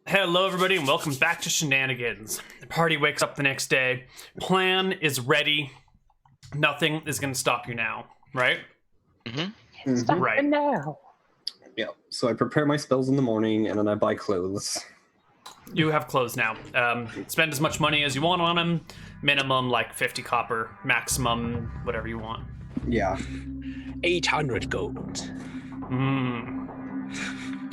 Hello, everybody, and welcome back to Shenanigans. The party wakes up the next day. Plan is ready. Nothing is going to stop you now, right? Stop Right. it now. Yeah, so I prepare my spells in the morning, and then I buy clothes. You have clothes now. Spend as much money as you want on them. Minimum, like 50 copper. Maximum, whatever you want. Yeah. 800 gold.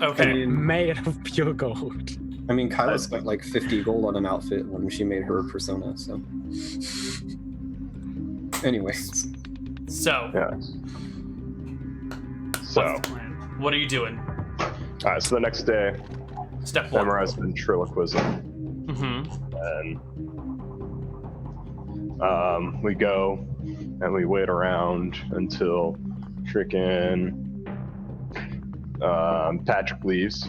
Okay. Made of pure gold. I mean, Kyla spent like 50 gold on an outfit when she made her persona, so... Anyways. So, Yes. what's So, the plan? What are you doing? alright, so the next day, Step one. memorize ventriloquism, and we go and we wait around until freaking Patrick leaves.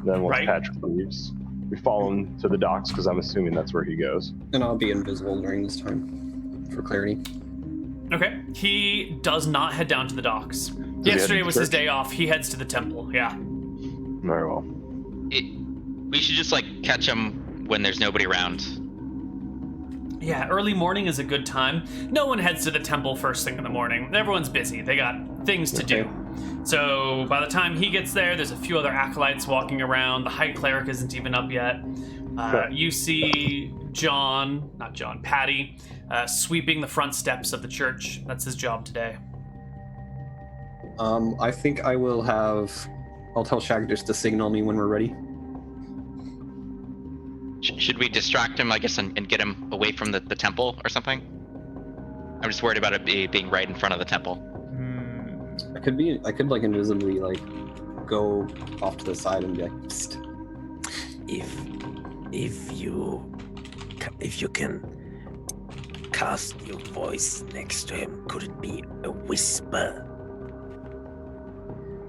Then once Right. Patrick leaves, we follow him to the docks because I'm assuming that's where he goes. And I'll be invisible during this time, for clarity. Okay. He does not head down to the docks. he head Yesterday to was his church? day off. He heads to the temple, yeah. Very well. We should just catch him when there's nobody around. Yeah, early morning is a good time. No one heads to the temple first thing in the morning. Everyone's busy. They got things to do. So by the time he gets there, there's a few other acolytes walking around. The High Cleric isn't even up yet. You see Patty, sweeping the front steps of the church. That's his job today. I think I'll tell Shag just to signal me when we're ready. Should we distract him, I guess, and get him away from the temple or something? I'm just worried about it being right in front of the temple. I could like invisibly like go off to the side and be like, psst. If you can cast your voice next to him, could it be a whisper?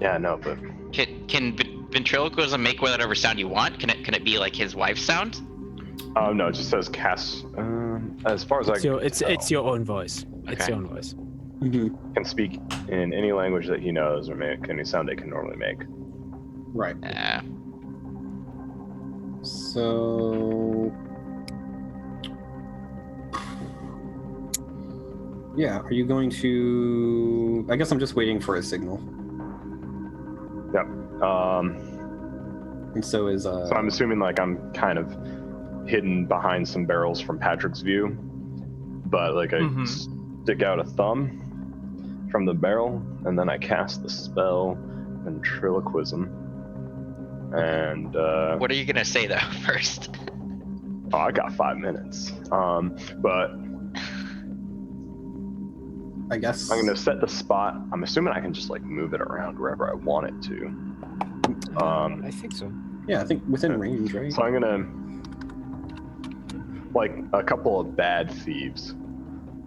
Yeah, no, but Can ventriloquism make whatever sound you want? Can it be like his wife's sound? no, it just says cast. As far as I It's your own voice. It's Okay. your own voice. can speak in any language that he knows or make any sound they can normally make. Right. So... Yeah, are you going to... I guess I'm just waiting for a signal. Yep. And so is... So I'm assuming like I'm kind of hidden behind some barrels from Patrick's view, but like I stick out a thumb from the barrel, and then I cast the spell ventriloquism. And What are you gonna say though first? oh, I got 5 minutes. But I guess... I'm gonna set the spot. I'm assuming I can just like move it around wherever I want it to. I think so. Yeah, I think within range, right? So I'm gonna, like a couple of bad thieves,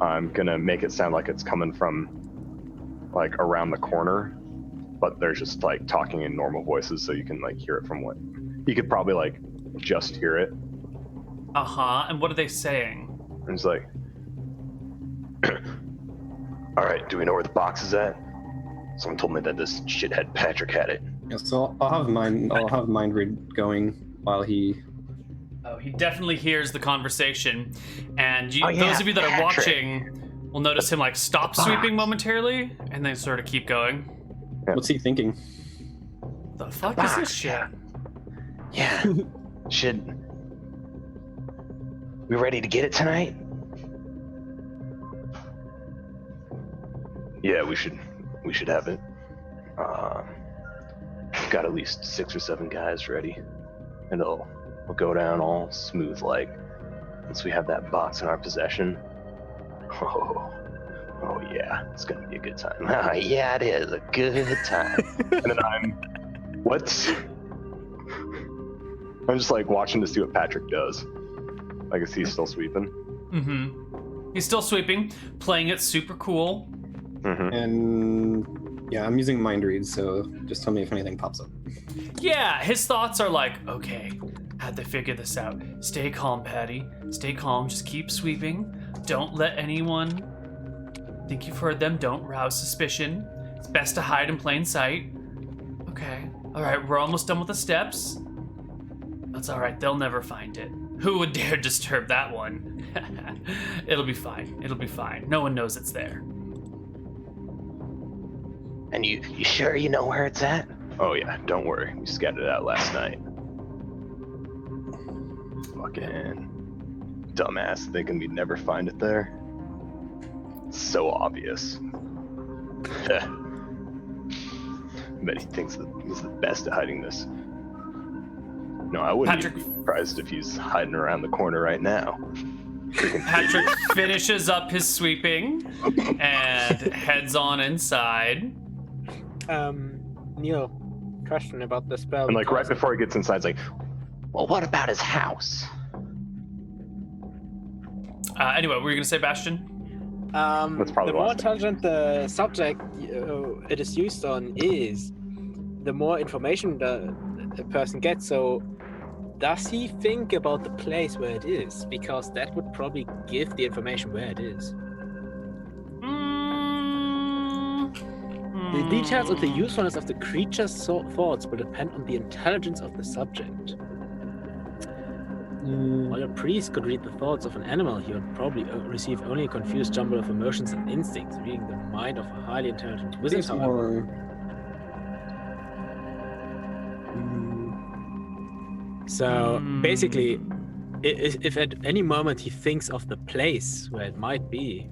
I'm gonna make it sound like it's coming from like around the corner, but they're just like talking in normal voices, so you can like hear it from what you could probably like just hear it. And what are they saying? And it's like, all right, do we know where the box is at? Someone told me that this shithead Patrick had it. Yeah, so I'll have mind read going while he... Oh, he definitely hears the conversation, and Oh, yeah, those of you that are Patrick. watching will notice him like stop sweeping momentarily, and then sort of keep going. What's he thinking? The fuck is this shit? Yeah. Should we ready to get it tonight? Yeah, we should have it. We've got at least 6 or 7 guys ready, and it'll go down all smooth like once we have that box in our possession. Oh yeah, it's gonna be a good time. Yeah, it is a good time. And then I'm just like watching to see what Patrick does. I guess he's still sweeping. He's still sweeping, playing it super cool. And yeah, I'm using mind read, so just tell me if anything pops up. Yeah, his thoughts are like, okay, how'd they figure this out? Stay calm, Patty. Stay calm, just keep sweeping. Don't let anyone think you've heard them. Don't rouse suspicion. It's best to hide in plain sight. Okay. All right, we're almost done with the steps. That's all right. They'll never find it. Who would dare disturb that one? It'll be fine. It'll be fine. No one knows it's there. And you sure you know where it's at? Oh yeah, don't worry. We scattered it out last night. Fucking dumbass thinking we'd never find it there. It's so obvious. Bet he thinks that he's the best at hiding this. No, I wouldn't Patrick- be surprised if he's hiding around the corner right now. Patrick finishes up his sweeping and heads on inside. Neal, question about the spell. And like right before he gets inside, it's like, Well, what about his house? Anyway, what were you gonna say, Bastian? That's probably the more last thing. intelligent the subject it is used on is, the more information the person gets. So, does he think about the place where it is? Because that would probably give the information where it is. The details of the usefulness of the creature's thoughts will depend on the intelligence of the subject. While a priest could read the thoughts of an animal, he would probably receive only a confused jumble of emotions and instincts. Reading the mind of a highly intelligent wizard, It's however, more. So basically, if at any moment he thinks of the place where it might be,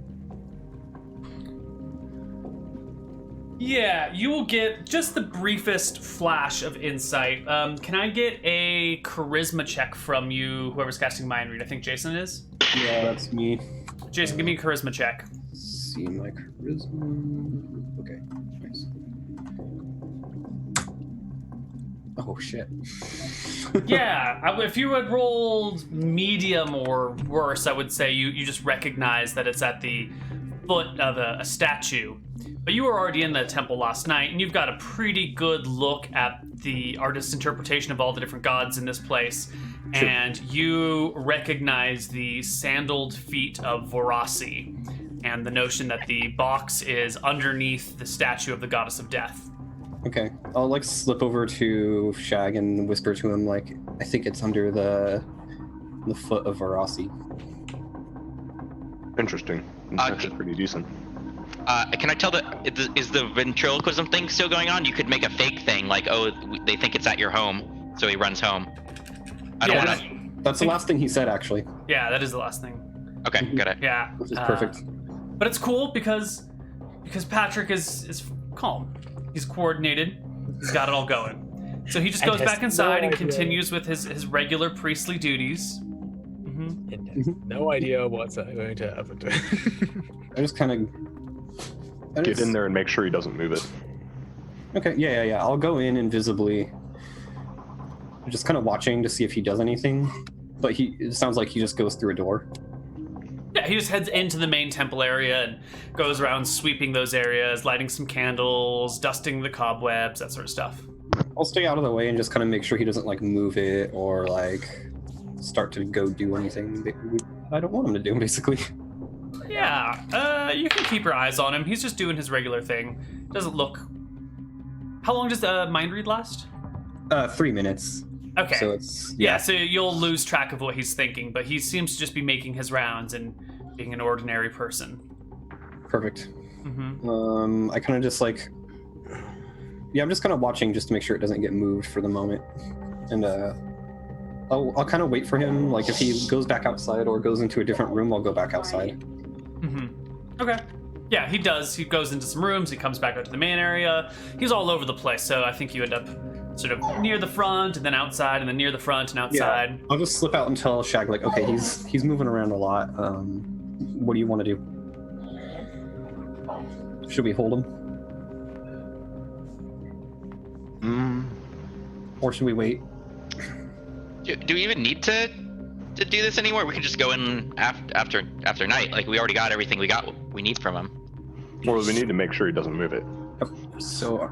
Yeah, you will get just the briefest flash of insight. Can I get a charisma check from you, whoever's casting Mind Read? I think Jason is. Yeah, that's me. Jason, give me a charisma check. See my charisma. Okay, nice. Oh shit. Yeah, if you had rolled medium or worse, I would say you just recognize that it's at the foot of a statue. But you were already in the temple last night, and you've got a pretty good look at the artist's interpretation of all the different gods in this place. Sure. And you recognize the sandaled feet of Vorasi, and the notion that the box is underneath the statue of the goddess of death. Okay, I'll like slip over to Shag and whisper to him like, I think it's under the foot of Vorasi. interesting. That's Okay. actually pretty decent. Can I tell is the ventriloquism thing still going on? You could make a fake thing, like, oh, they think it's at your home, so he runs home. I don't Yeah, want to. That's the last thing he said, actually. Yeah, that is the last thing. Okay, got it. Yeah. Which is perfect. But it's cool because Patrick is calm. He's coordinated. He's got it all going. So he just And goes has back inside no and idea. continues with his regular priestly duties. it has no idea what's going to happen to him. I just kind of Get in there and make sure he doesn't move it. Okay, yeah. I'll go in invisibly, just kind of watching to see if he does anything. But it sounds like he just goes through a door. Yeah, he just heads into the main temple area and goes around sweeping those areas, lighting some candles, dusting the cobwebs, that sort of stuff. I'll stay out of the way and just kind of make sure he doesn't like move it or like start to go do anything that I don't want him to do, basically. Yeah, you can keep your eyes on him. He's just doing his regular thing. Doesn't look... How long does mind read last? 3 minutes. Okay. So it's Yeah, so you'll lose track of what he's thinking, but he seems to just be making his rounds and being an ordinary person. perfect. Mm-hmm. I kind of just like, I'm just kind of watching just to make sure it doesn't get moved for the moment, and I'll kind of wait for him. Like if he goes back outside or goes into a different room, I'll go back outside. Mm-hmm. Okay. Yeah, he does. He goes into some rooms. He comes back out to the main area. He's all over the place. So I think you end up sort of near the front and then outside and then near the front and outside. I'll just slip out and tell Shag like, okay, he's moving around a lot. What do you want to do? Should we hold him, or should we wait? Do we even need to do this anymore? We can just go in after night. Like, we already got everything we need from him. Well, we need to make sure he doesn't move it. So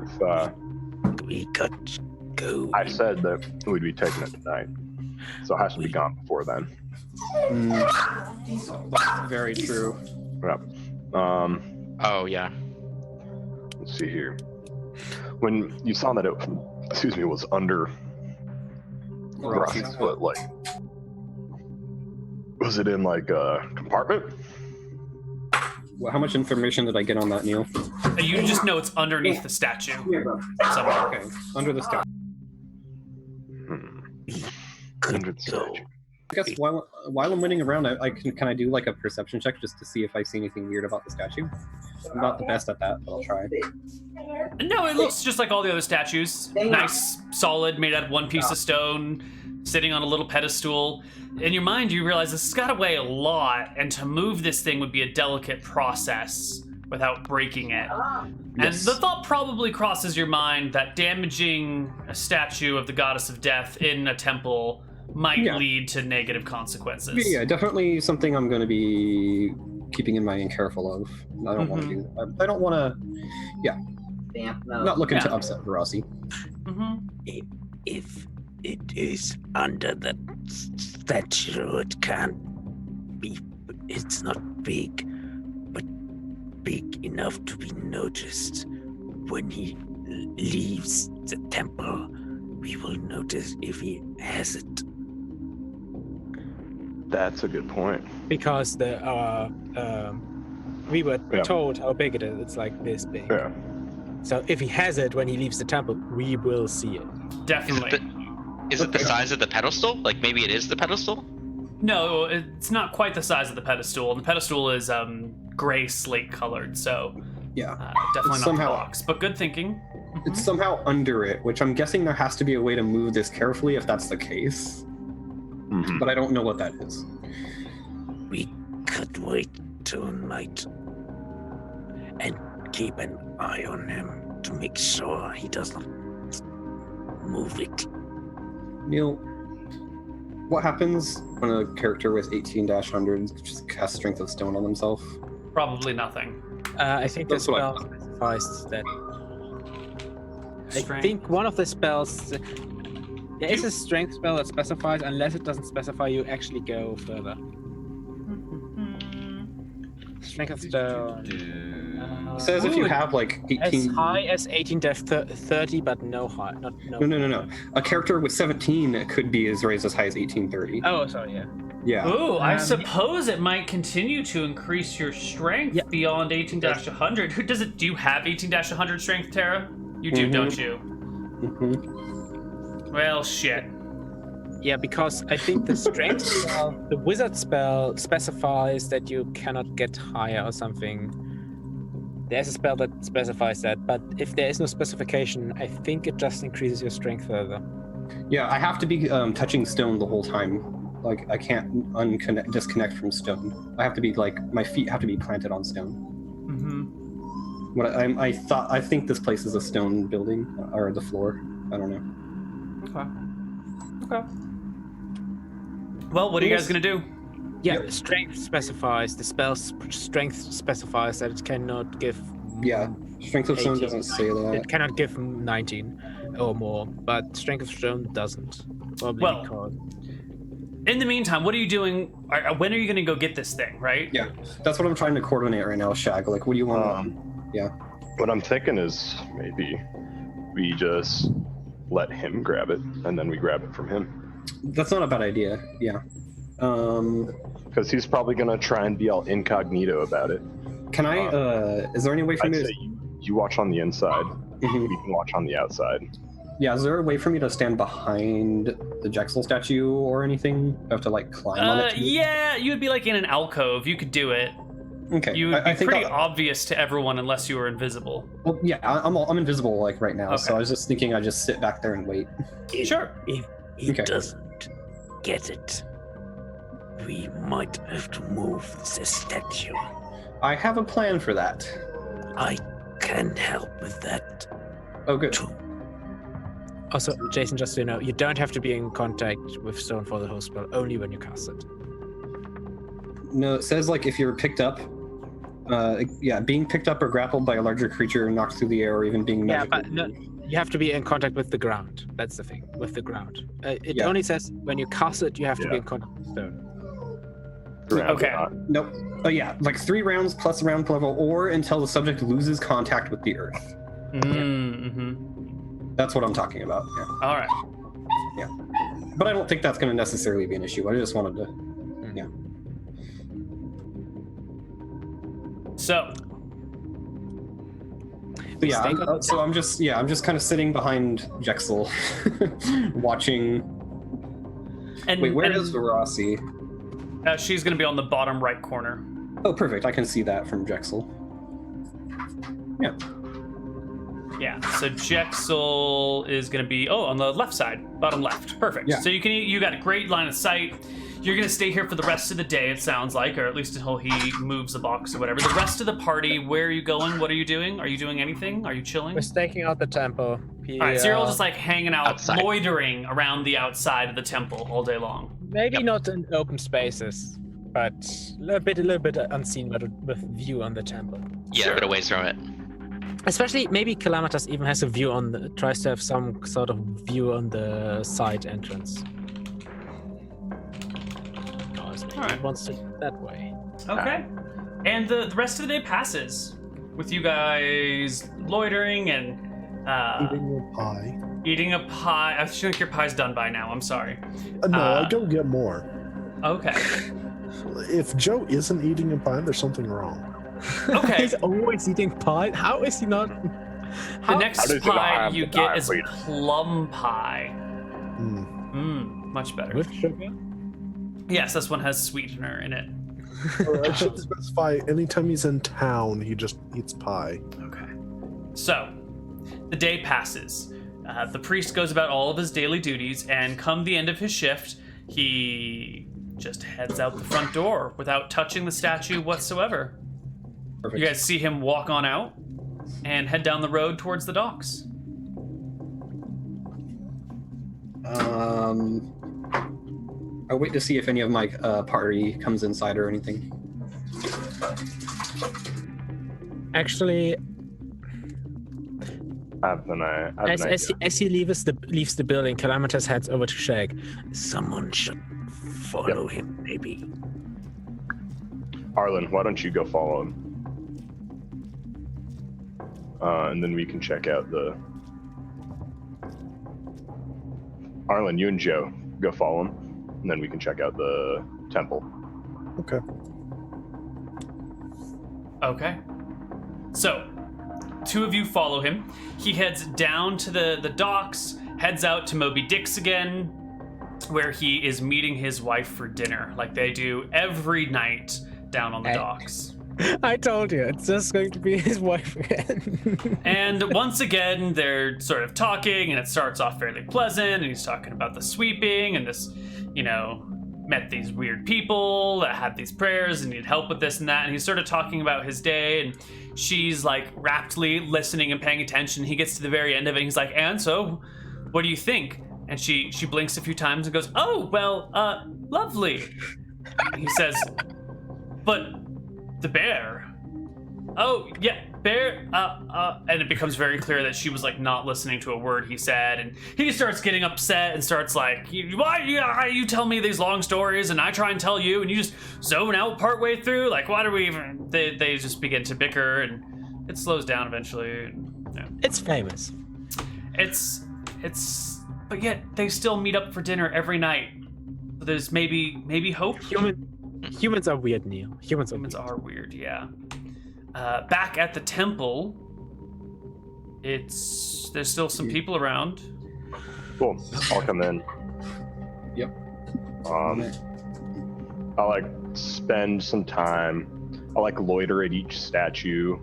We could go. I said that we'd be taking it tonight, so it has to be gone before then. that's very true. Yep. Oh yeah. Let's see here. when you saw that it, was under Rossi's foot, like, was it in like a compartment? Well, how much information did I get on that, Neal? You just know it's underneath the statue somewhere. Okay, under the statue. Under the statue. I guess while I'm waiting around, can I do like a perception check just to see if I see anything weird about the statue? I'm not the best at that, but I'll try. No, it looks just like all the other statues. Nice, solid, made out of one piece of stone, sitting on a little pedestal. In your mind, you realize this has got to weigh a lot, and to move this thing would be a delicate process without breaking it. And the thought probably crosses your mind that damaging a statue of the goddess of death in a temple might lead to negative consequences. Yeah, definitely something I'm going to be keeping in mind and careful of. I don't want to do that. I don't want to, not looking to upset Rossi. If it is under that statue, it can't be, it's not big, but big enough to be noticed. When he leaves the temple, we will notice if he has it. That's a good point. Because we were told how big it is. It's like this big. Yeah. So if he has it when he leaves the temple, we will see it. Definitely. Is it the size of the pedestal? Like maybe it is the pedestal? No, it's not quite the size of the pedestal. The pedestal is gray slate colored, so definitely not the box. But good thinking. It's somehow under it, which I'm guessing there has to be a way to move this carefully if that's the case. But I don't know what that is. We could wait till night and keep an eye on him to make sure he does not move it. Neal, what happens when a character with 18-100 just casts Strength of Stone on themselves? Probably nothing. I think the That's what I spell specifies that. Strength. I think one of the spells. There is a strength spell that specifies, unless it doesn't specify, you actually go further. Strength of Stone. It says if you have like 18... As high as 18-30, but no high. No. A character with 17 could be as raised as high as 18-30. Oh, sorry, yeah. Yeah. Ooh, I suppose it might continue to increase your strength beyond 18-100. Who does it? Do you have 18-100 strength, Tara? You do, don't you? Well, shit. Yeah, because I think the strength spell, the wizard spell specifies that you cannot get higher or something. There's a spell that specifies that, but if there is no specification, I think it just increases your strength further. Yeah, I have to be touching stone the whole time. Like, I can't disconnect from stone. I have to be like, my feet have to be planted on stone. I think this place is a stone building, or the floor. I don't know. Okay. Well, what are you guys gonna do? Yeah, strength specifies, the spell's strength specifies that it cannot give... Yeah, Strength of Stone 18. doesn't say that. It cannot give 19 or more, but Strength of Stone doesn't. Probably because... In the meantime, what are you doing? When are you gonna go get this thing, right? Yeah, that's what I'm trying to coordinate right now, Shag. Like, what do you want? What I'm thinking is maybe we just let him grab it, and then we grab it from him. That's not a bad idea. Yeah. Because he's probably gonna try and be all incognito about it. Can I? Is there any way for I'd me? say you watch on the inside. We can watch on the outside. Yeah. Is there a way for me to stand behind the Jexel statue or anything? I have to like climb on it. Yeah, you would be like in an alcove. You could do it. Okay. You would be I think pretty obvious to everyone unless you were invisible. Well, yeah, I'm invisible like right now, so I was just thinking I'd just sit back there and wait. Sure. If he doesn't get it, we might have to move the statue. I have a plan for that. I can help with that. Oh, good. Also, Jason, just so you know, you don't have to be in contact with stone for the whole spell, only when you cast it. No, it says like if you're picked up, being picked up or grappled by a larger creature, knocked through the air, or even being Yeah, magically... but no, you have to be in contact with the ground. That's the thing, with the ground. It only says when you cast it, you have to be in contact with stone. Okay. Nope. Oh yeah, like 3 rounds plus round level, or until the subject loses contact with the earth. That's what I'm talking about. Yeah. All right. But I don't think that's going to necessarily be an issue. I just wanted to. Yeah. So, But yeah. I'm just kind of sitting behind Jexel, watching. and Wait, where and, is Verasi? she's going to be on the bottom right corner. Oh, perfect. I can see that from Jexel. Yeah. Yeah. So Jexel is going to be on the left side, bottom left. Perfect. Yeah. So you got a great line of sight. You're going to stay here for the rest of the day, it sounds like, or at least until he moves the box or whatever. The rest of the party, where are you going? What are you doing? Are you doing anything? Are you chilling? We're staking out the temple. All right, so you're all just like hanging out, outside. Loitering around the outside of the temple all day long. Maybe not in open spaces, but a little bit unseen, but with view on the temple. Yeah, a bit away from it. Especially, maybe Calamitas even has a view tries to have some sort of view on the side entrance. Because maybe Alright. he wants to that way. Okay. And the rest of the day passes with you guys loitering and Eating a pie. eating a pie. I think your pie's done by now. I'm sorry. No, Uh, I don't get more. Okay. If Joe isn't eating a pie, there's something wrong. Okay. He's always eating pie. How is he not? The next How does he not pie have you the get is diabetes? plum pie. Hmm. Much better. With sugar? Yes, this one has sweetener in it. Or I should specify, anytime he's in town, he just eats pie. Okay. So, the day passes. The priest goes about all of his daily duties, and come the end of his shift, he just heads out the front door without touching the statue whatsoever. Perfect. You guys see him walk on out and head down the road towards the docks. I'll wait to see if any of my party comes inside or anything. Actually, as he leaves the building, Calamitas heads over to Shag. Someone should follow him, maybe. Arlen, why don't you go follow him? And then we can check out the... Arlen, you and Joe, go follow him. And then we can check out the temple. Okay. Okay. So, two of you follow him. He heads down to the docks, heads out to Moby Dick's again, where he is meeting his wife for dinner, like they do every night down on the docks. I told you, it's just going to be his wife again. And once again, they're sort of talking, and it starts off fairly pleasant, and he's talking about the sweeping and this, met these weird people that had these prayers and needed help with this and that, and he's sort of talking about his day, and she's like raptly listening and paying attention. He gets to the very end of it, and he's like, and so, what do you think? And she blinks a few times and goes, oh, well, lovely. And he says, but the bear. Oh, yeah, bear. And it becomes very clear that she was like not listening to a word he said, and he starts getting upset and starts like, why you tell me these long stories and I try and tell you and you just zone out partway through? Like, why do we even? They just begin to bicker, and it slows down eventually. And, It's famous. It's, but yet they still meet up for dinner every night. So there's maybe hope. Humans are weird, Neal. Humans Are weird, yeah. Back at the temple, there's still some people around. Cool. I'll come in. Yep. I'll like spend some time. I'll like loiter at each statue.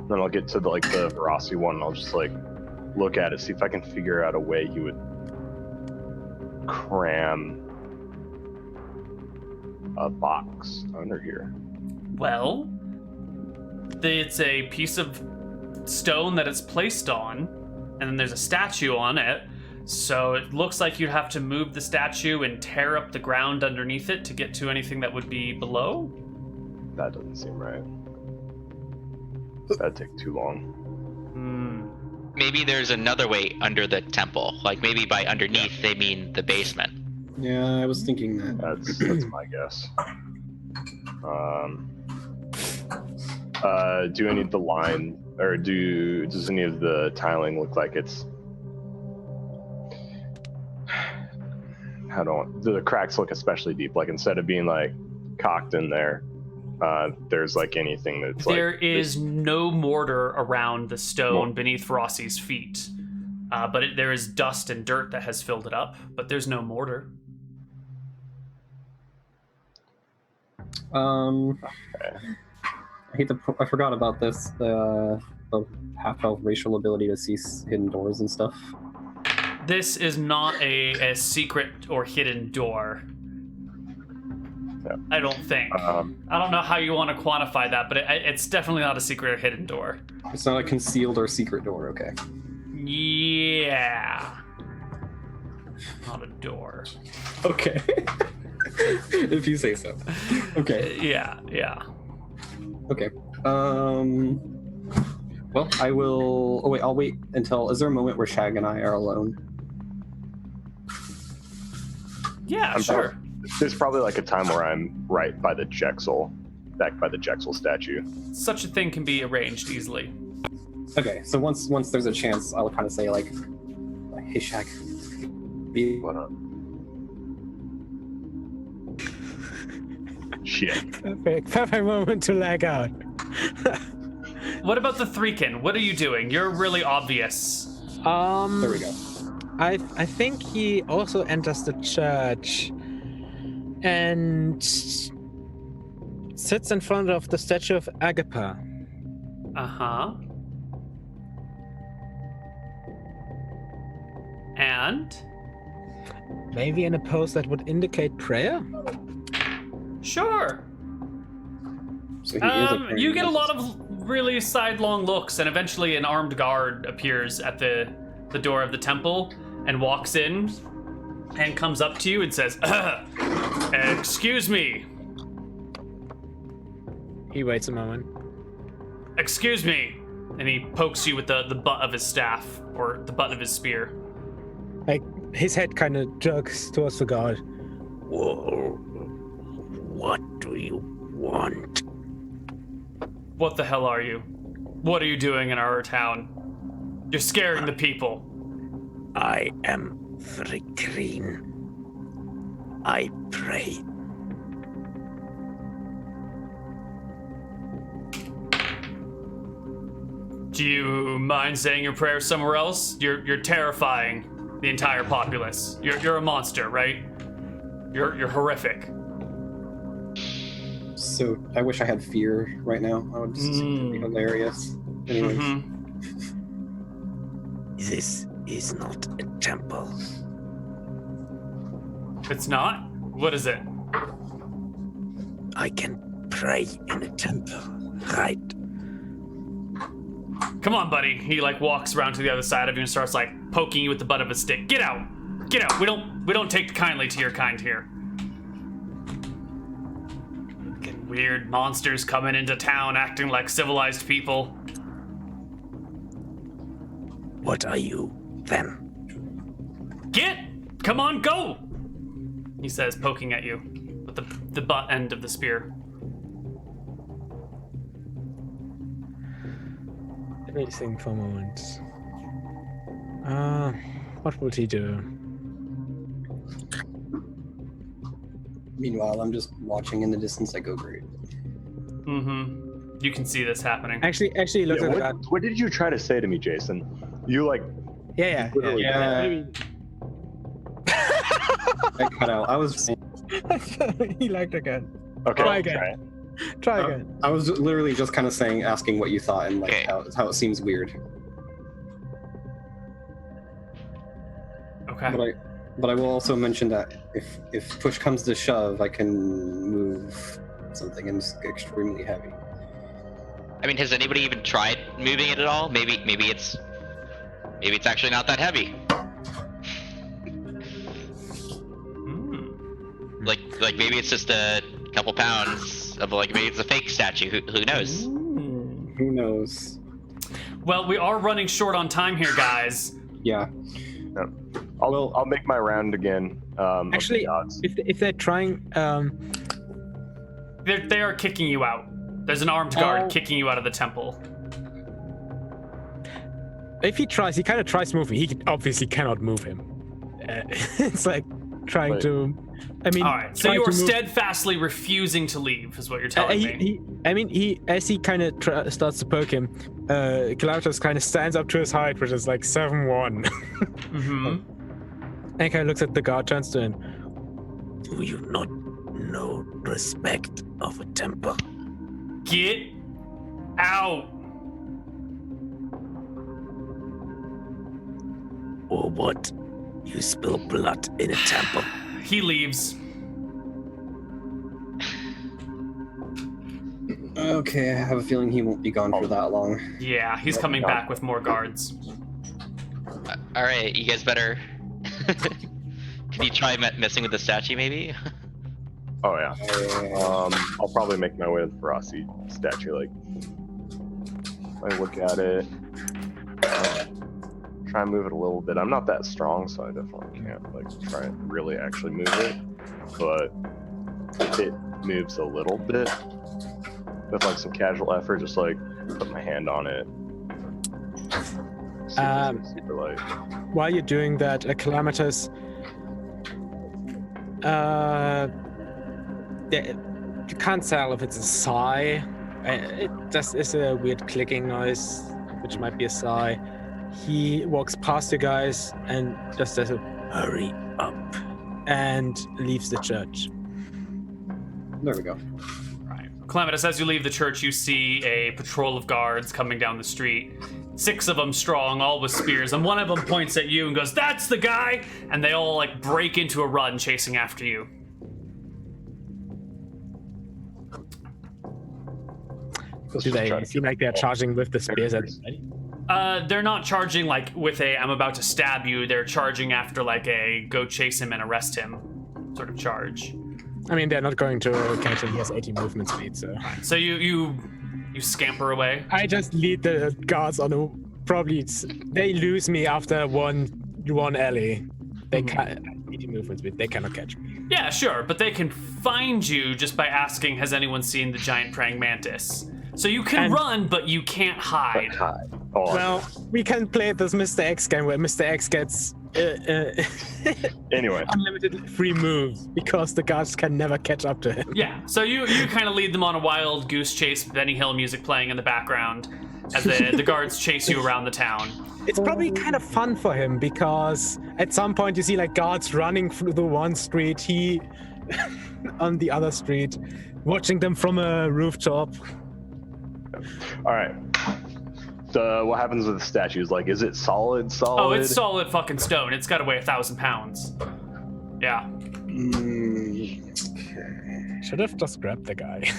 Then I'll get to the Verasi one, and I'll just like look at it, see if I can figure out a way he would cram a box under here. Well, it's a piece of stone that it's placed on, and then there's a statue on it. So it looks like you'd have to move the statue and tear up the ground underneath it to get to anything that would be below. That doesn't seem right. That'd take too long. Maybe there's another way under the temple. Like maybe by underneath they mean the basement. Yeah, I was thinking that. That's my guess. Do any of the line, or does any of the tiling look like it's the cracks look especially deep. Like instead of being like cocked in there, there's like anything that's There like is no mortar around the stone beneath Rossi's feet, but there is dust and dirt that has filled it up, but there's no mortar. I forgot about this. The half-elf racial ability to see hidden doors and stuff. This is not a secret or hidden door. Yeah. I don't think. I don't know how you want to quantify that, but it's definitely not a secret or hidden door. It's not a concealed or secret door, okay. Yeah. Not a door. Okay. If you say so. Okay. Yeah. Okay. Well, I will... Oh, wait, I'll wait until... Is there a moment where Shag and I are alone? Yeah, sure. There's probably like a time where I'm right by the Jexel, back by the Jexel statue. Such a thing can be arranged easily. Okay, so once there's a chance, I'll kind of say like, "Hey, Shag, be What up? Shit. Perfect moment to lag out. What about the Threekin? What are you doing? You're really obvious. There we go. I think he also enters the church and sits in front of the statue of Agrippa. Uh-huh. And? Maybe in a pose that would indicate prayer? Sure. So he is a You get a lot of really sidelong looks, and eventually an armed guard appears at the door of the temple and walks in and comes up to you and says, "Excuse me." He waits a moment. "Excuse me." And he pokes you with the butt of his staff, or the butt of his spear. Like, his head kind of jerks towards the guard. Whoa. What do you want? What the hell are you? What are you doing in our town? You're scaring the people. I am Threekin. I pray. Do you mind saying your prayers somewhere else? You're terrifying the entire populace. You're a monster, right? You're horrific. So I wish I had fear right now. I would just be hilarious. Anyways. This is not a temple. It's not? What is it? I can pray in a temple, right? Come on, buddy. He like walks around to the other side of you and starts like poking you with the butt of a stick. Get out! Get out! We don't take kindly to your kind here. Fucking weird monsters coming into town acting like civilized people. What are you, then? Come on, go! He says, poking at you with the butt end of the spear. Let me think for a moment. What would he do? Meanwhile, I'm just watching in the distance. I go, great. Mm-hmm. You can see this happening. Actually, he looks at the guy. What did you try to say to me, Jason? You like Yeah. I cut out. I was. He liked again. okay? Try again. Try again. I was literally just kind of asking what you thought, and like Okay. how it seems weird. Okay. But I will also mention that if push comes to shove, I can move something and it's extremely heavy. I mean, has anybody even tried moving it at all? Maybe it's actually not that heavy. Like maybe it's just a couple pounds of maybe it's a fake statue. Who knows? Who knows? Well, we are running short on time here, guys. Yeah. I'll make my round again. Actually, if they're trying, They are kicking you out. There's an armed guard kicking you out of the temple. if he kind of tries moving. He obviously cannot move him. It's like trying to. I mean, all right. So you are steadfastly refusing to leave, is what you're telling me. He as he kind of starts to poke him, Galactus kind of stands up to his height, which is like 7'1". And kind of looks at the guard, turns to him. Do you not know respect of a temple? Get out. Or what? You spill blood in a temple. He leaves. Okay, I have a feeling he won't be gone for that long. Yeah, he's coming back with more guards. All right, you guys better. Can you try messing with the statue, maybe? Oh yeah. I'll probably make my way to the Ferocity statue. Like, I look at it, try and move it a little bit. I'm not that strong, so I definitely can't like try and really actually move it. But if it moves a little bit, with like some casual effort, just like put my hand on it. Super light. While you're doing that, Calamitous, you can't tell if it's a sigh. It just is a weird clicking noise, which might be a sigh. He walks past you guys and just says, "Hurry up," and leaves the church. There we go. Calamitous, as you leave the church, you see a patrol of guards coming down the street. 6 of them strong, all with spears, and one of them points at you and goes, "That's the guy!" And they all like break into a run, chasing after you. Do they seem like they're charging with the spears? They're not charging like with a "I'm about to stab you." They're charging after like a "go chase him and arrest him" sort of charge. I mean, they're not going to catch him. He has 80 movement speed, so. So you scamper away. I just lead the guards on a they lose me after one alley. They can't 80 movement speed. They cannot catch me. Yeah, sure, but they can find you just by asking, "Has anyone seen the giant praying mantis?" So you can run, but you can't hide. Well, we can play this Mr. X game where Mr. X gets anyway, unlimited free moves because the guards can never catch up to him. Yeah, so you kind of lead them on a wild goose chase, Benny Hill music playing in the background as the guards chase you around the town. It's probably kind of fun for him because at some point you see like guards running through the one street, he on the other street, watching them from a rooftop. All right. So what happens with the statues? Like, is it solid? Oh, it's solid fucking stone. It's got to weigh 1,000 pounds. Yeah. Okay. Should have just grabbed the guy.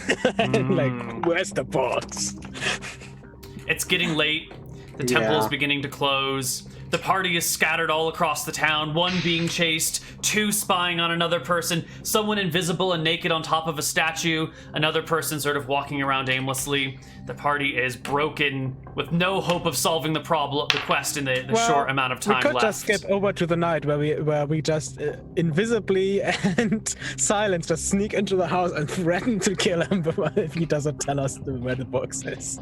Like, where's the boss? It's getting late. The temple is beginning to close. The party is scattered all across the town, 1 being chased, 2 spying on another person, someone invisible and naked on top of a statue, another person sort of walking around aimlessly. The party is broken with no hope of solving the quest in the short amount of time left. We could just skip over to the night where we just invisibly and silent just sneak into the house and threaten to kill him if he doesn't tell us where the box is.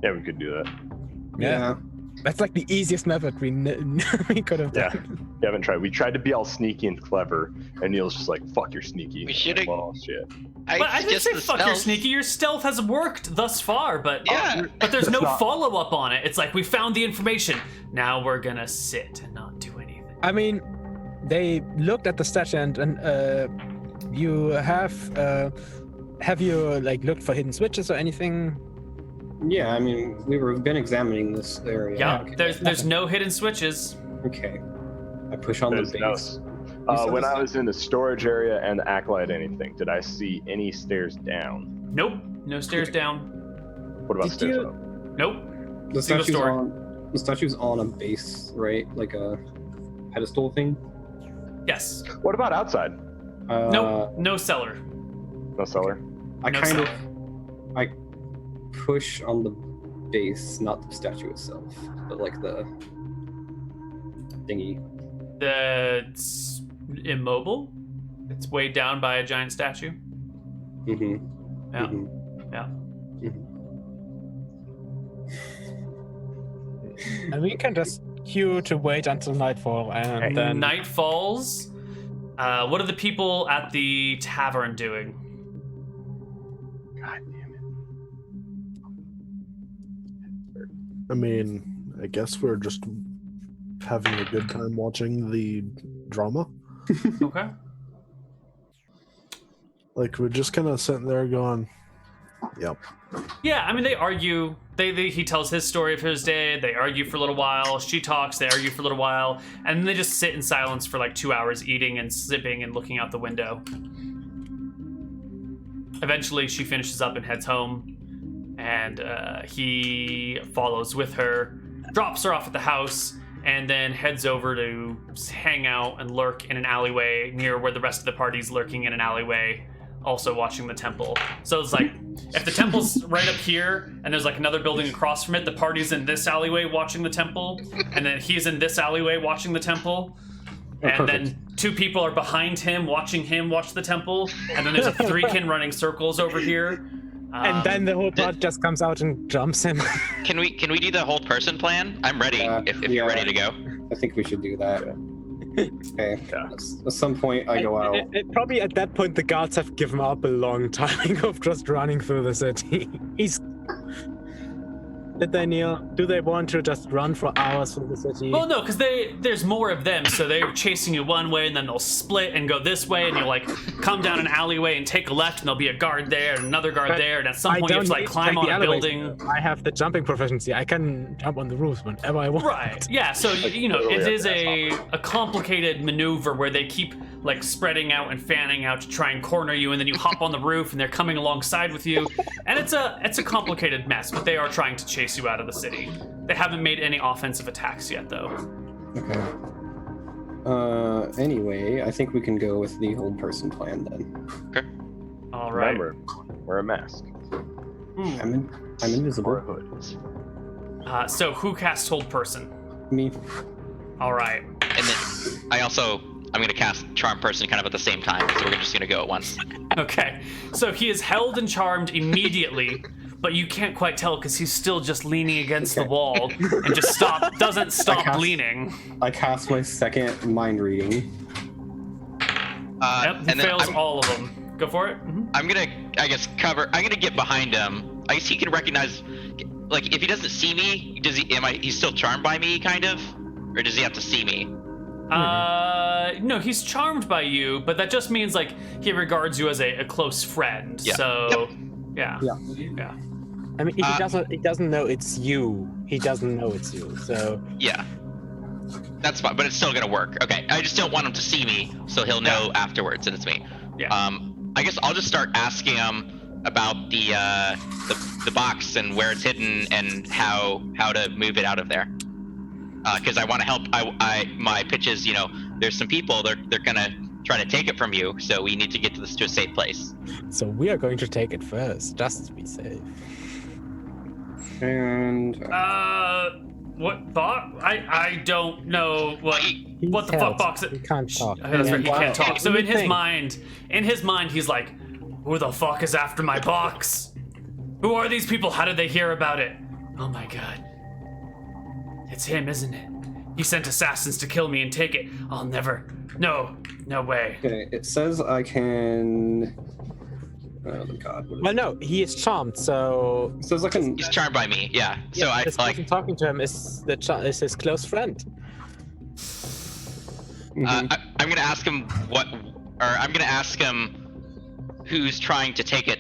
Yeah, we could do that. Yeah. That's like the easiest method we could have done. Yeah, we haven't tried. We tried to be all sneaky and clever, and Neal's just like, "Fuck, you're sneaky." We should have. Well, shit. I didn't say fuck you're sneaky. Your stealth has worked thus far, but there's no follow-up on it. It's like, we found the information. Now we're gonna sit and not do anything. I mean, they looked at the statue and you have you like looked for hidden switches or anything? Yeah, I mean, we've been examining this area. Yeah, there's no hidden switches. Okay. I push on the base. When I was in the storage area and the acolyte anything, did I see any stairs down? Nope, no stairs down. What about stairs up? Nope. The statue's on a base, right? Like a pedestal thing? Yes. What about outside? Nope, no cellar. No cellar? I push on the base, not the statue itself, but like the thingy. It's immobile. It's weighed down by a giant statue. Mm-hmm. Yeah. Mm-hmm. Yeah. Mm-hmm. And we can just you to wait until nightfall, and then Night falls. What are the people at the tavern doing? God damn it. I mean, I guess we're just having a good time watching the drama. Okay. Like, we're just kind of sitting there going, yep. Yeah, I mean, they argue. He tells his story of his day. They argue for a little while. She talks. They argue for a little while, and then they just sit in silence for like 2 hours, eating and sipping and looking out the window. Eventually, she finishes up and heads home, and he follows with her, drops her off at the house, and then heads over to hang out and lurk in an alleyway near where the rest of the party's lurking in an alleyway, also watching the temple. So it's like, if the temple's right up here and there's like another building across from it, the party's in this alleyway watching the temple, and then he's in this alleyway watching the temple, and then 2 people are behind him watch the temple, and then there's a 3kin running circles over here. and then the whole part just comes out and jumps him. Can we do the whole person plan? I'm ready if you're ready to go. I think we should do that. Okay. At some point, I go out. And probably at that point, the guards have given up a long time of just running through the city. Did they, Neal? Do they want to just run for hours through the city? Well, no, because there's more of them, so they're chasing you one way, and then they'll split and go this way, and you'll like come down an alleyway and take a left, and there'll be a guard there and another guard there, and at some point you have to like climb on a building. I have the jumping proficiency. I can jump on the roofs whenever I want. Right. Yeah. So you know, it is a complicated maneuver where they keep like spreading out and fanning out to try and corner you, and then you hop on the roof, and they're coming alongside with you, and it's a complicated mess. But they are trying to chase you out of the city. They haven't made any offensive attacks yet, though. Okay. Anyway, I think we can go with the hold person plan then. Okay. All right. Remember, wear a mask. I'm invisible. Or a hood. So who casts hold person? Me. All right. And then I'm gonna cast charm person kind of at the same time, so we're just gonna go at once. Okay. So he is held and charmed immediately, but you can't quite tell because he's still just leaning against the wall and just doesn't stop leaning. I cast my second mind reading. Yep, he fails all of them. Go for it. Mm-hmm. I'm gonna, I guess, I'm gonna get behind him. I guess he can recognize, like, if he doesn't see me, he's still charmed by me, kind of? Or does he have to see me? No, he's charmed by you, but that just means, like, he regards you as a close friend. Yeah. So, Yep. yeah. I mean, he doesn't know it's you. He doesn't know it's you. So Yeah. That's fine, but it's still gonna work. Okay, I just don't want him to see me, so he'll know afterwards that it's me. Yeah. I guess I'll just start asking him about the box and where it's hidden and how to move it out of there. Because I want to help. My pitch is, there's some people they're gonna try to take it from you, so we need to get to a safe place. So we are going to take it first, just to be safe. And what box? I don't know what the fuck box. He can't talk. That's right, he can't talk. So in his think. mind, he's like, who the fuck is after my box? Who are these people? How did they hear about it? Oh my god. It's him, isn't it? He sent assassins to kill me and take it. I'll never. No way. okay, it says I can. Oh god. Well, no, he is charmed. So It says I can. He's charmed by me, yeah. So I this like. person talking to him is his close friend. Mhm. I'm gonna ask him I'm gonna ask him who's trying to take it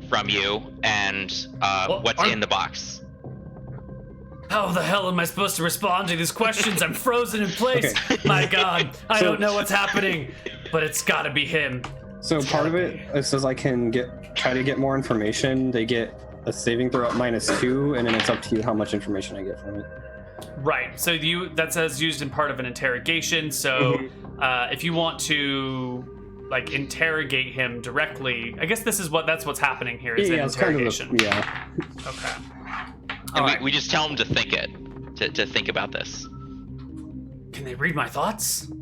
from you and what's in the box. How the hell am I supposed to respond to these questions? I'm frozen in place. Okay. My god, I don't know what's happening, but it's gotta be him. So part of it says I can try to get more information. They get a saving throw at -2, and then it's up to you how much information I get from it. Right. So that says used in part of an interrogation. So if you want to like interrogate him directly, I guess that's what's happening here. Is an interrogation. Okay. And we just tell him to think to think about this. Can they read my thoughts?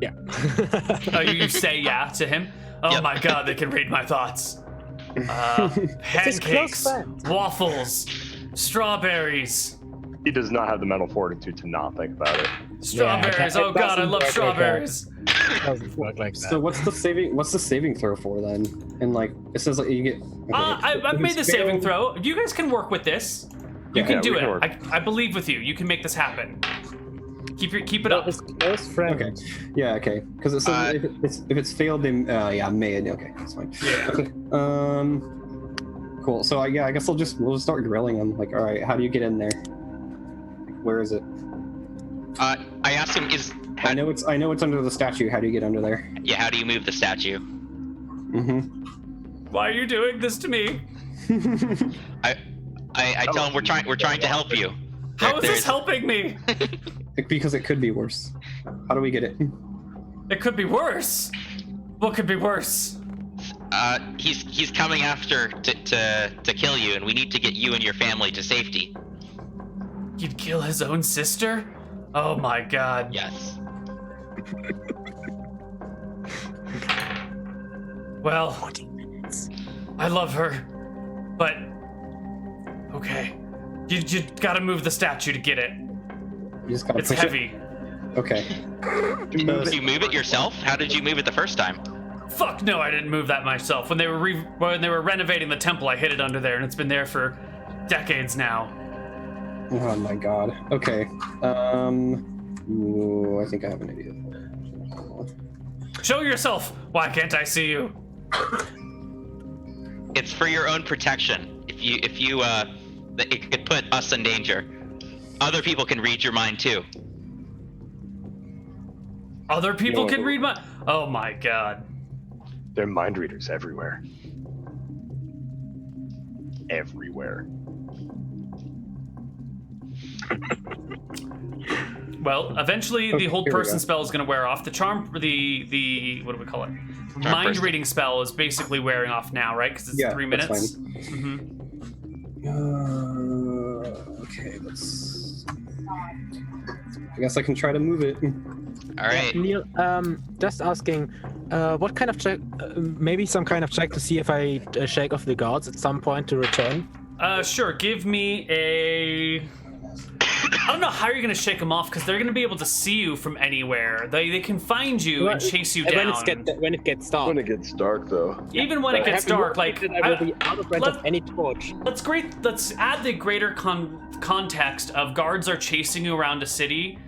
Yeah. Oh, you say yeah to him? Oh Yep. my god, they can read my thoughts. Pancakes, waffles, strawberries. He does not have the mental fortitude to not think about it. Strawberries. Yeah, oh God, I love like strawberries. Doesn't work like that. So what's the saving throw for then? And like it says like you get. Okay. I've made the saving throw. You guys can work with this. You can do we it. can work. I believe with you. You can make this happen. Keep it up. His close friend. Okay. Yeah. Okay. Because it says if it's failed, then yeah, made. Okay, that's fine. Yeah. Okay. Cool. So I guess we'll just start drilling him. Like, all right, how do you get in there? Where is it? I asked him, I know it's under the statue. How do you get under there? yeah, how do you move the statue? Mm-hmm. Why are you doing this to me? I tell him we're trying to help you. How is this helping me? Because it could be worse. How do we get it? It could be worse. What could be worse? He's coming after to kill you, and we need to get you and your family to safety. You'd kill his own sister? Oh my God. Yes. Well, 40 minutes. I love her, but okay. You gotta move the statue to get it. You just gotta It's push heavy. it. Okay. Did you move it yourself? How did you move it the first time? Fuck no, I didn't move that myself. When they were renovating the temple, I hid it under there, and it's been there for decades now. Oh my God. Okay. Ooh, I think I have an idea. Show yourself. Why can't I see you? It's for your own protection. If you it could put us in danger. Other people can read your mind too. Other people can read my. Oh my God. There are mind readers everywhere. Everywhere. Well, eventually the hold here we person go. spell is going to wear off. The charm, the what do we call it? Mind person. reading spell is basically wearing off now, right? Because it's 3 that's minutes. fine. Okay, let's. I guess I can try to move it. All right. Neal, just asking, what kind of check? Maybe some kind of check to see if I shake off the guards at some point to return. Sure. Give me a. I don't know how you're gonna shake them off because they're gonna be able to see you from anywhere. They can find you and chase you down. When it gets dark. When it gets dark, though. Even when it gets dark, like I will be out of range of any torch. Let's add the greater context of guards are chasing you around a city,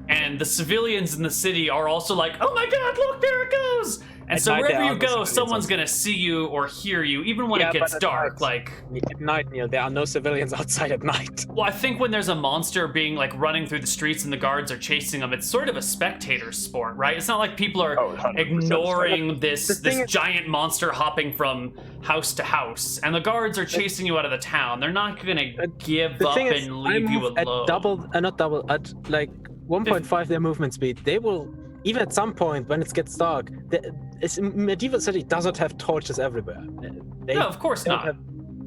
and the civilians in the city are also like, oh my God, look, there it goes. And At so night, wherever there you are go, civilians someone's also. gonna see you or hear you, even when Yeah, it gets but at dark. night. At night, Neil, there are no civilians outside at night. Well, I think when there's a monster being like running through the streets and the guards are chasing them, it's sort of a spectator sport, right? It's not like people are 100%. ignoring this thing is- giant monster hopping from house to house, and the guards are chasing you out of the town. They're not gonna give The up thing is, and I leave you move alone. at at like 1.5 their movement speed. They will, even at some point when it gets dark, medieval city doesn't have torches everywhere. They No, of course don't not. have-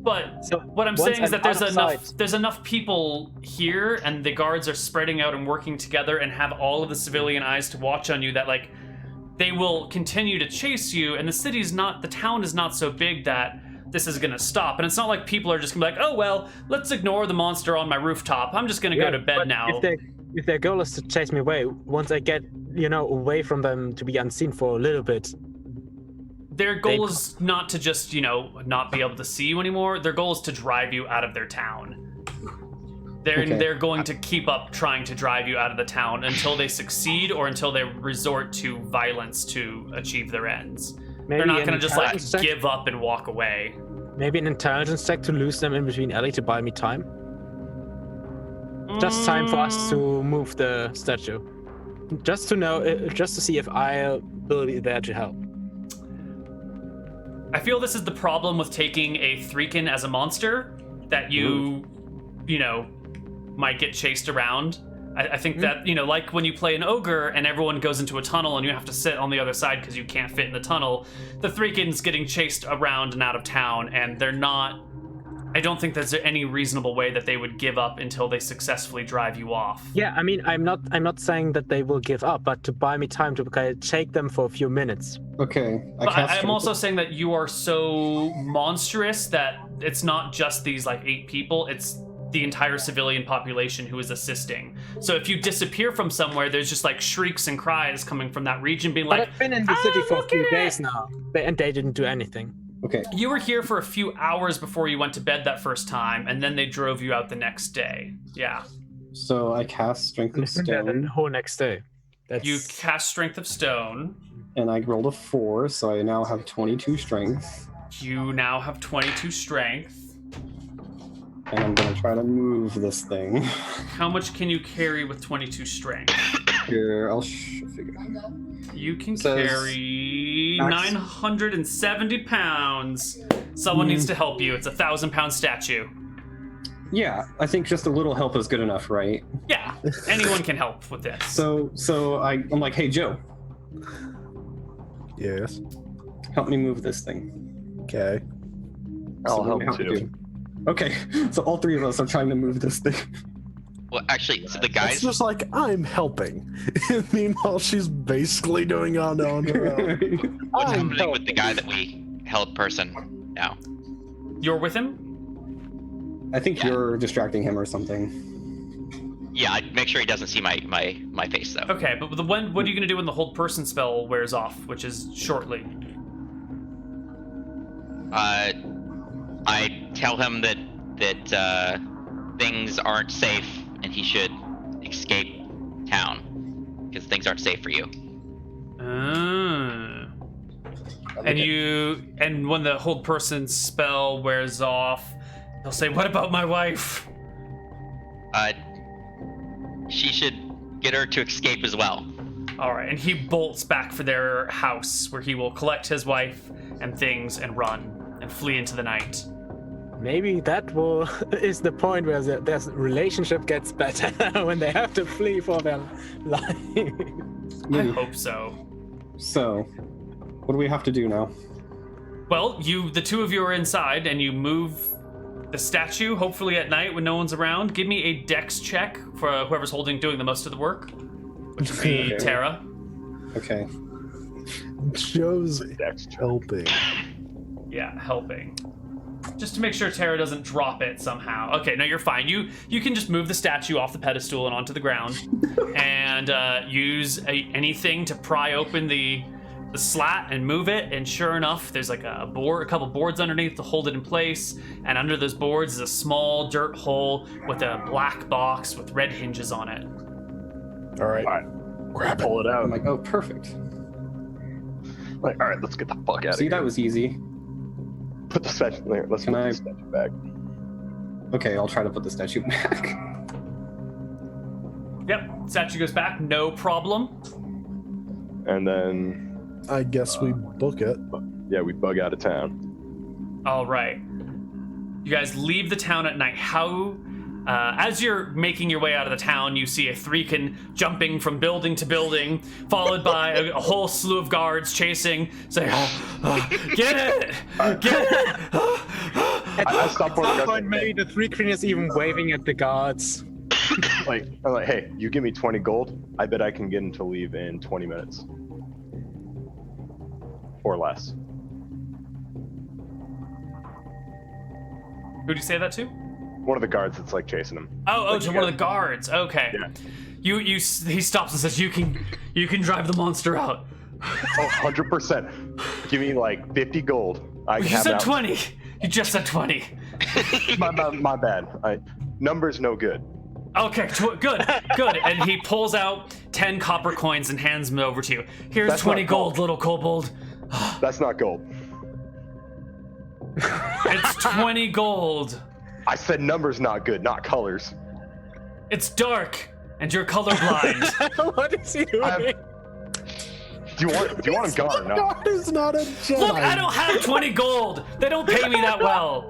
But So what I'm once saying is that I'm there's out of enough sight- there's enough people here, and the guards are spreading out and working together and have all of the civilian eyes to watch on you, that like they will continue to chase you, and the town is not so big that this is gonna stop. And it's not like people are just gonna be like, oh well, let's ignore the monster on my rooftop. I'm just gonna go to bed but now. If their goal is to chase me away, once I get away from them to be unseen for a little bit, Their goal is not to just, not be able to see you anymore. Their goal is to drive you out of their town. They're going to keep up trying to drive you out of the town until they succeed or until they resort to violence to achieve their ends. They're not going to just like give up and walk away. Maybe an intelligence check to lose them in between alley to buy me time. Just time for us to move the statue. Just to know, just to see if I will be there to help. I feel this is the problem with taking a Threekin as a monster, that you might get chased around. I think that, like when you play an ogre and everyone goes into a tunnel and you have to sit on the other side because you can't fit in the tunnel, the Threekin's getting chased around and out of town, and they're not I don't think there's any reasonable way that they would give up until they successfully drive you off. Yeah, I mean, I'm not saying that they will give up, but to buy me time to kind of take them for a few minutes. Okay. But I'm also saying that you are so monstrous that it's not just these like 8 people, it's the entire civilian population who is assisting. So if you disappear from somewhere, there's just like shrieks and cries coming from that region being But like, I've been in the city for a few days now, and they didn't do anything. Okay. you were here for a few hours before you went to bed that first time, and then they drove you out the next day. Yeah. So I cast Strength of Yeah, the Stone, whole next day. You cast Strength of Stone. and I rolled a 4, so I now have 22 Strength. You now have 22 Strength. And I'm gonna try to move this thing. How much can you carry with 22 Strength? Here, I'll figure. You can Says carry max- 970 pounds. Someone needs to help you. It's a 1,000-pound statue. Yeah, I think just a little help is good enough, right? Yeah, anyone can help with this. So I'm like, hey Joe, Yes. help me move this thing. Okay. I'll So what do help we have to too. do? Okay, so all 3 of us are trying to move this thing. Well, actually, so the It's guys. just like, I'm helping. And meanwhile, she's basically doing it on her own. What's I'm happening with the guy that we held person now? You're with him? I think Yeah. you're distracting him or something. Yeah, I'd make sure he doesn't see my face though. Okay, but what are you going to do when the hold person spell wears off, which is shortly? I tell him that things aren't safe and he should escape town because things aren't safe for you. And when the hold person spell wears off, he'll say, "What about my wife?" She should get her to escape as well. All right, and he bolts back for their house, where he will collect his wife and things and run and flee into the night. Maybe that is the point where their relationship gets better when they have to flee for their life. I hope so. So, what do we have to do now? Well, the 2 of you are inside, and you move the statue, hopefully at night when no one's around. Give me a dex check for whoever's doing the most of the work, which would be Okay. Tara. Okay. Joe's helping. Yeah, helping. Just to make sure Tara doesn't drop it somehow. Okay, no, you're fine. You can just move the statue off the pedestal and onto the ground, and use anything to pry open the slat and move it. And sure enough, there's like a couple boards underneath to hold it in place. And under those boards is a small dirt hole with a black box with red hinges on it. All right. All right, Grab it. pull it out. I'm like, oh, perfect. Like, all right, let's get the fuck out of See, here. that was easy. Put the statue there. Let's Can put I- the statue back. Okay, I'll try to put the statue back. Yep, statue goes back, no problem. And then, I guess we book it. yeah, we bug out of town. All right. You guys leave the town at night. As you're making your way out of the town, you see a threekin jumping from building to building, followed by a whole slew of guards chasing, saying, "Get it! Get it!" I stopped working. At point, maybe the 3 is even waving at the guards. I'm like, hey, you give me 20 gold. I bet I can get him to leave in 20 minutes. Or less. Who'd you say that to? One of the guards that's like chasing him. Oh, to one of the guards. Okay. Yeah. He stops and says, "You can drive the monster out." Oh, 100%. Give me like 50 gold. I can You have said that. 20. You just said 20. My bad. Numbers no good. Okay, good. And he pulls out 10 copper coins and hands them over to you. Here's That's 20 not gold, gold. little kobold. That's not gold. It's 20 gold. I said numbers not good, not colors. It's dark, and you're colorblind. What is he doing? Do you want him gone or not? God is not a Jedi. Look, I don't have 20 gold. They don't pay me that well.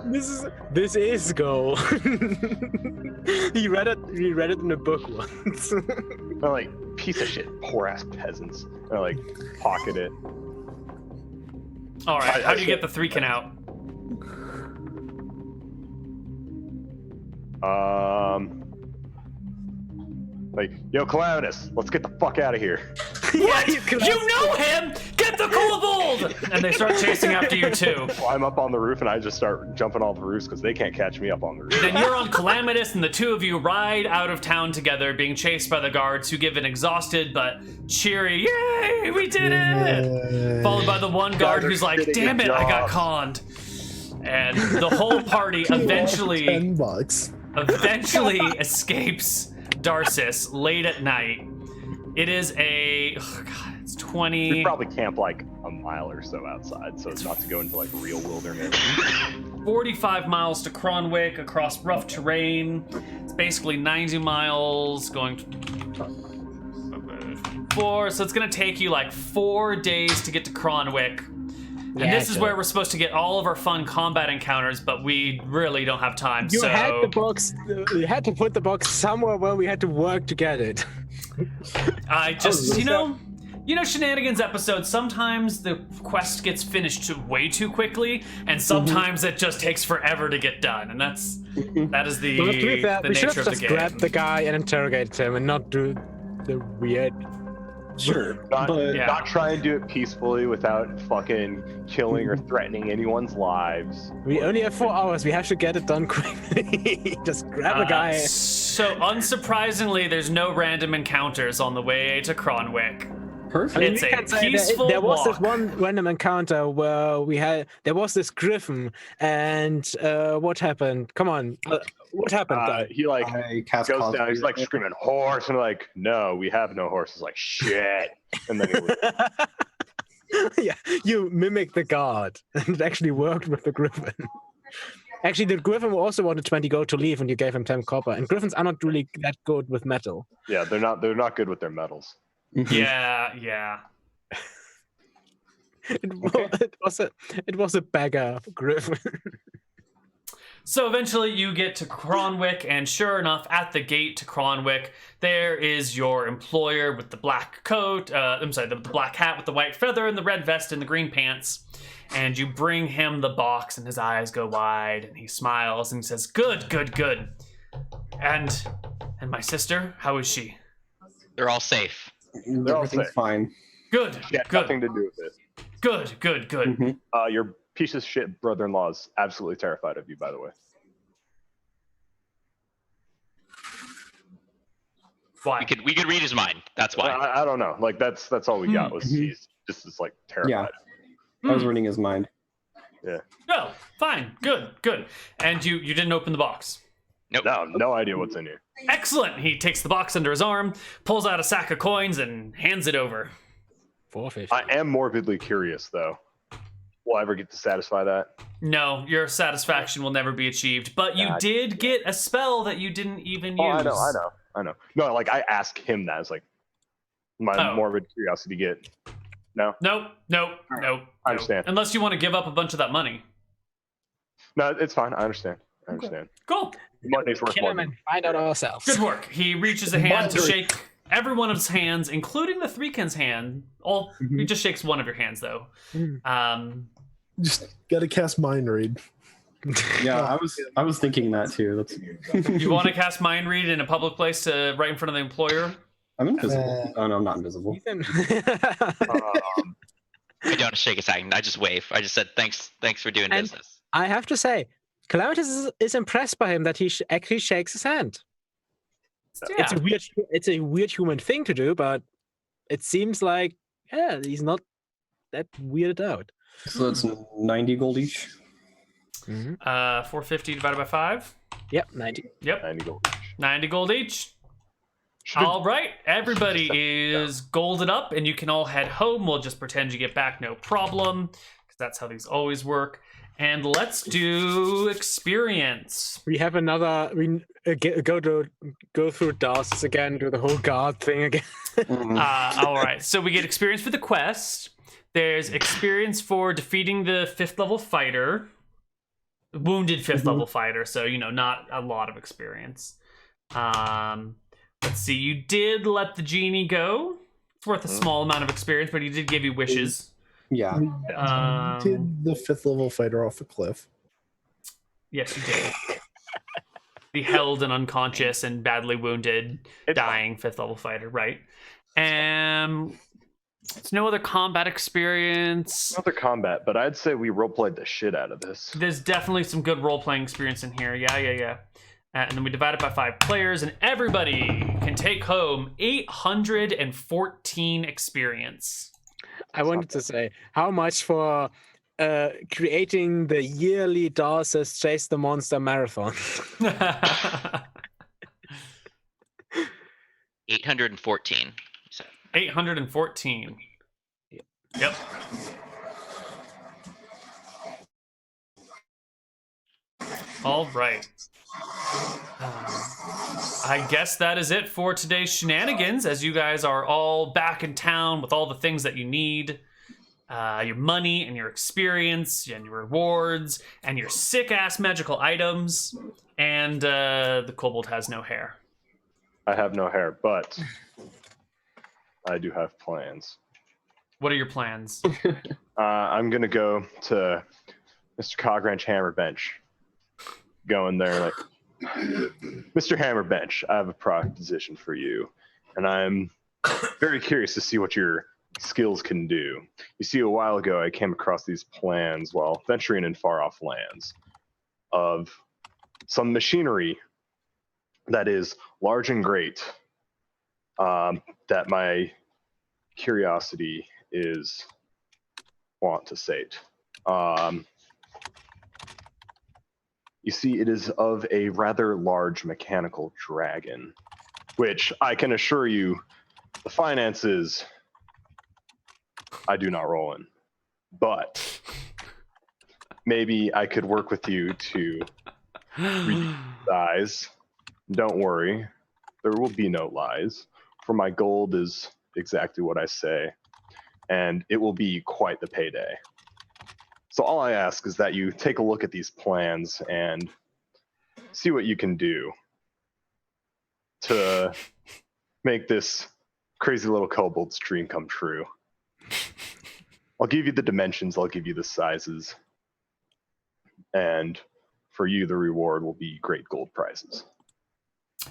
This is gold. He read it in a book once. I'm like, piece of shit, poor ass peasants. I like pocket it. All right, I how do you said- get the threekin out? Like, yo, Calamitous, let's get the fuck out of here. What? You know him! Get the kobold! And they start chasing after you too. Climb up on the roof and I just start jumping all the roofs because they can't catch me up on the roof. Then you're on Calamitous, and the two of you ride out of town together, being chased by the guards, who give an exhausted but cheery, "Yay, we did it!" Followed by the one guard who's like, "Damn it, I got conned." And the whole party eventually $10. escapes Darcis late at night. It is it's 20. We probably camp like a mile or so outside, so it's not to go into like real wilderness. 45 miles to Cronwick across rough terrain. It's basically 90 miles going 4, so it's gonna take you like 4 days to get to Cronwick. And this is where we're supposed to get all of our fun combat encounters, but we really don't have time. You had the box. You had to put the box somewhere where we had to work to get it. I just, you know, Shenanigans episodes, sometimes the quest gets finished way too quickly, and sometimes it just takes forever to get done, and that is the But to be fair, we should nature have of the just game. grabbed the guy and interrogated him, and not do the weird. Sure, Not try and do it peacefully without fucking killing or threatening anyone's lives. We only have 4 hours. We have to get it done quickly. Just grab a guy. So unsurprisingly, there's no random encounters on the way to Cronwick. Perfect. It's We a can say peaceful there was this walk. one random encounter where there was this griffin, and what happened? Come on, what happened? He like I cast goes cosplay. down. He's like screaming horse, and like, no, we have no horses. Like shit, and then he leaves. Yeah, you mimicked the guard, and it actually worked with the griffin. Actually, the griffin also wanted 20 gold to leave, and you gave him 10 copper. And griffins are not really that good with metal. Yeah, they're not good with their metals. Yeah. It was a beggar griffin. So eventually you get to Cronwick, and sure enough, at the gate to Cronwick, there is your employer with the black coat, the black hat with the white feather and the red vest and the green pants. And you bring him the box, and his eyes go wide, and he smiles and says, Good. And my sister, how is she? They're all safe. They're all Everything's safe. fine. Good. Yeah, nothing to do with it. Good. Mhm. Your piece of shit brother-in-law is absolutely terrified of you, by the way. Why? We could read his mind. That's why. I don't know. Like that's all we got was he's just like terrified. I was reading his mind. No, fine. Good. And you didn't open the box. Nope. No idea what's in here. Excellent. He takes the box under his arm, pulls out a sack of coins, and hands it over. 450. I am morbidly curious, though. Will I ever get to satisfy that? No, your satisfaction will never be achieved. But you did get a spell that you didn't even Oh, use. I know. No, like I asked him that. It's like my morbid curiosity get. No. Nope. I understand. Unless you want to give up a bunch of that money. No, it's fine. I understand. Cool. Money's worth Kill him more. and find out ourselves. Good work. He reaches a hand to shake every one of his hands, including the Threekin's hand. He just shakes one of your hands, though. Just gotta cast mind read. Yeah, I was thinking that too. You want to cast Mind Read in a public place right in front of the employer? I'm invisible. Oh no, I'm not invisible. I don't shake his hand. I just wave. I just said thanks for doing And- business. I have to say, Calamitous is impressed by him that he actually shakes his hand. Yeah. It's a weird human thing to do, but it seems like he's not that weirded out. So that's 90 gold each. 450 divided by 5. Yep, 90. Yep. 90 gold. 90 gold each. Should've- All right, everybody is golded up, and you can all head home. We'll just pretend you get back, no problem, because that's how these always work. And let's do experience. We have another. We go through Darcis again, do the whole guard thing again. All right, so we get experience for the quest. There's experience for defeating the 5th level fighter, wounded 5th level fighter. So not a lot of experience. Let's see. You did let the genie go. It's worth a small amount of experience, but he did give you wishes. Yeah. Did the 5th level fighter off a cliff? Yes, you did. the held and unconscious and badly wounded, dying 5th level fighter, right? It's no other combat experience. Another combat, but I'd say we roleplayed the shit out of this. There's definitely some good role-playing experience in here. Yeah. And then we divide it by 5 players, and everybody can take home 814 experience. I wanted to say, how much for creating the yearly Dawes' Chase the Monster Marathon? 814. 814. Yep. All right. I guess that is it for today's shenanigans, as you guys are all back in town with all the things that you need. Your money and your experience and your rewards and your sick-ass magical items. And the kobold has no hair. I have no hair, but I do have plans. What are your plans? I'm going to go to Mr. Cogranch Hammerbench. Go in there like, Mr. Hammerbench, I have a proposition for you. And I'm very curious to see what your skills can do. You see, a while ago, I came across these plans while venturing in far-off lands of some machinery that is large and great, that my curiosity is want to sate. You see, it is of a rather large mechanical dragon, which I can assure you, the finances I do not roll in. But maybe I could work with you to reduce the size. Don't worry, there will be no lies, for my gold is exactly what I say, and it will be quite the payday. So all I ask is that you take a look at these plans and see what you can do to make this crazy little kobold's dream come true. I'll give you the dimensions, I'll give you the sizes, and for you the reward will be great gold prizes.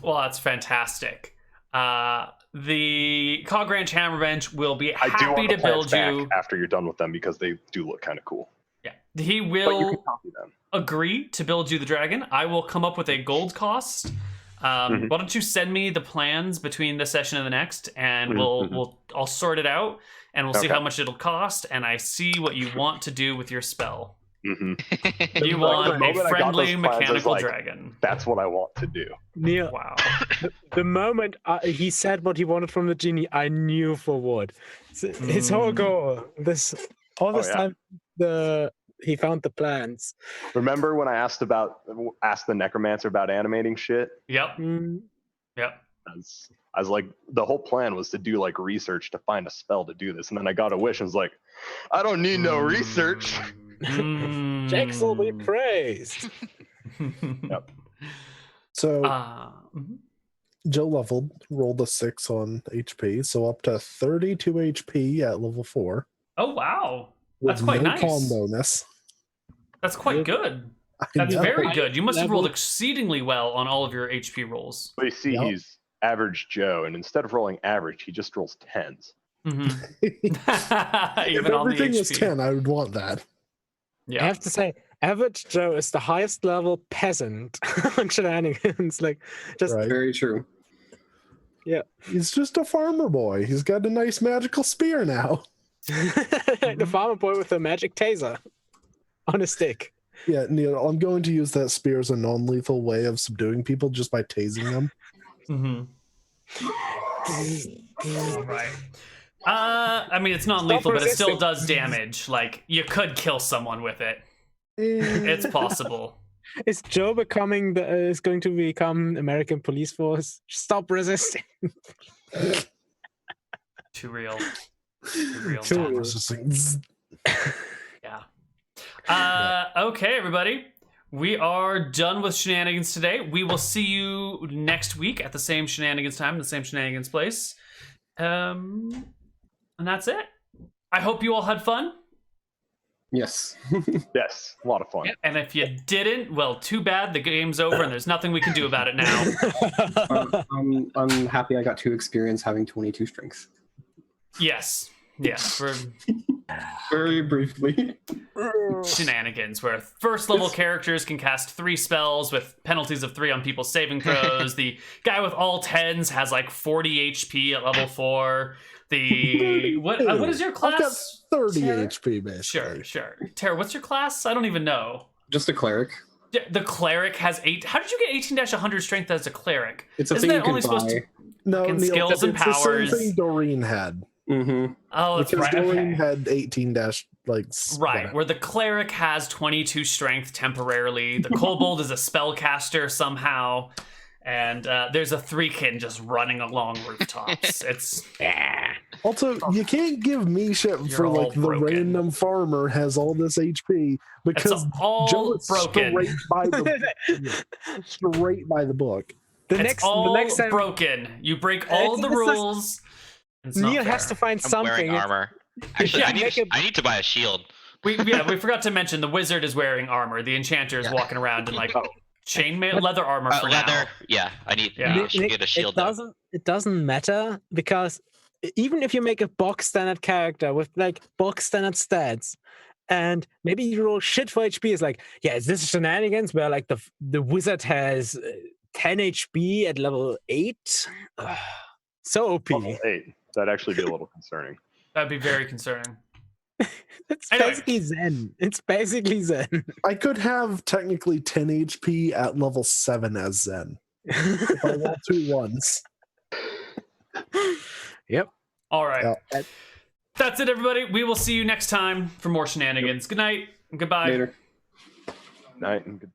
Well, that's fantastic. The Cogranch Hammerbench will be happy to build you after you're done with them, because they do look kind of cool. Yeah, he will agree to build you the dragon. I will come up with a gold cost. Why don't you send me the plans between this session and the next, and I'll sort it out, and we'll see how much it'll cost, and I see what you want to do with your spell. You want a friendly mechanical dragon. That's what I want to do. Neal, wow. The moment he said what he wanted from the genie, I knew for what. His whole goal, time, he found the plans. Remember when I asked the necromancer about animating shit? Yep. Yep. I was like, the whole plan was to do like research to find a spell to do this, and then I got a wish and was like, I don't need no research. Jax will be praised. Yep. So Joe rolled a 6 on HP, so up to 32 HP at level 4. Oh wow, that's quite nice. Calm bonus. That's quite good. That's very good. You must have rolled exceedingly well on all of your HP rolls. But you see, he's average Joe, and instead of rolling average, he just rolls 10s. If everything was 10, I would want that. Yeah. I have to say, average Joe is the highest level peasant on Shenanigans. Very true. Yeah. He's just a farmer boy. He's got a nice magical spear now. The farmer boy with a magic taser on a stick. Yeah, Neal, I'm going to use that spear as a non-lethal way of subduing people just by tasing them. All right. I mean, it's non-lethal, but it still does damage. Like, you could kill someone with it. It's possible. Is Joe is going to become American police force? Stop resisting. Too real. Resisting. Yeah. Okay, everybody. We are done with Shenanigans today. We will see you next week at the same Shenanigans time, the same Shenanigans place. And that's it. I hope you all had fun. Yes. Yes, a lot of fun. And if you didn't, well, too bad. The game's over, and there's nothing we can do about it now. I'm happy I got to experience having 22 strength. Yes. For Very briefly. Shenanigans, where first level characters can cast 3 spells with penalties of 3 on people's saving throws. The guy with all 10s has like 40 HP at level 4. What is your class? I've got 30 Tara? HP, basically. Sure. Tara, what's your class? I don't even know. Just a cleric. The cleric has 8. How did you get 18-100 strength as a cleric? It's a Isn't thing that you only can supposed buy. to No, fucking Neal, skills and it's powers? the same thing Doreen had. Mm-hmm. Oh, that's Because right. Doreen Okay. had 18 dash, like... Right, whatever. where the cleric has 22 strength temporarily. The kobold is a spellcaster somehow. And there's a 3-kin just running along rooftops. It's... Also, you can't give me shit for all like the broken. random farmer has all this HP because It's all Joe is broken. straight by the book. The It's next time broken. You break all the This is- rules. It's not Neal has fair. to find I'm something. wearing armor. Actually, Yeah, I need to buy a shield. We forgot to mention the wizard is wearing armor. The enchanter is walking around in like chainmail leather armor for Leather. now. Yeah, I need. Yeah. I should get a shield. It doesn't matter because even if you make a box standard character with like box standard stats, and maybe you roll shit for HP, is like, yeah, is this Shenanigans where like the wizard has 10 HP at level 8? So OP. Level 8. That'd actually be a little concerning. That'd be very concerning. It's Anyway. basically Zen. It's basically Zen. I could have technically 10 HP at level 7 as Zen. If I roll 2 ones. Yep. All right. Yeah. That's it, everybody. We will see you next time for more shenanigans. Good night. and Goodbye. Later. Night and good.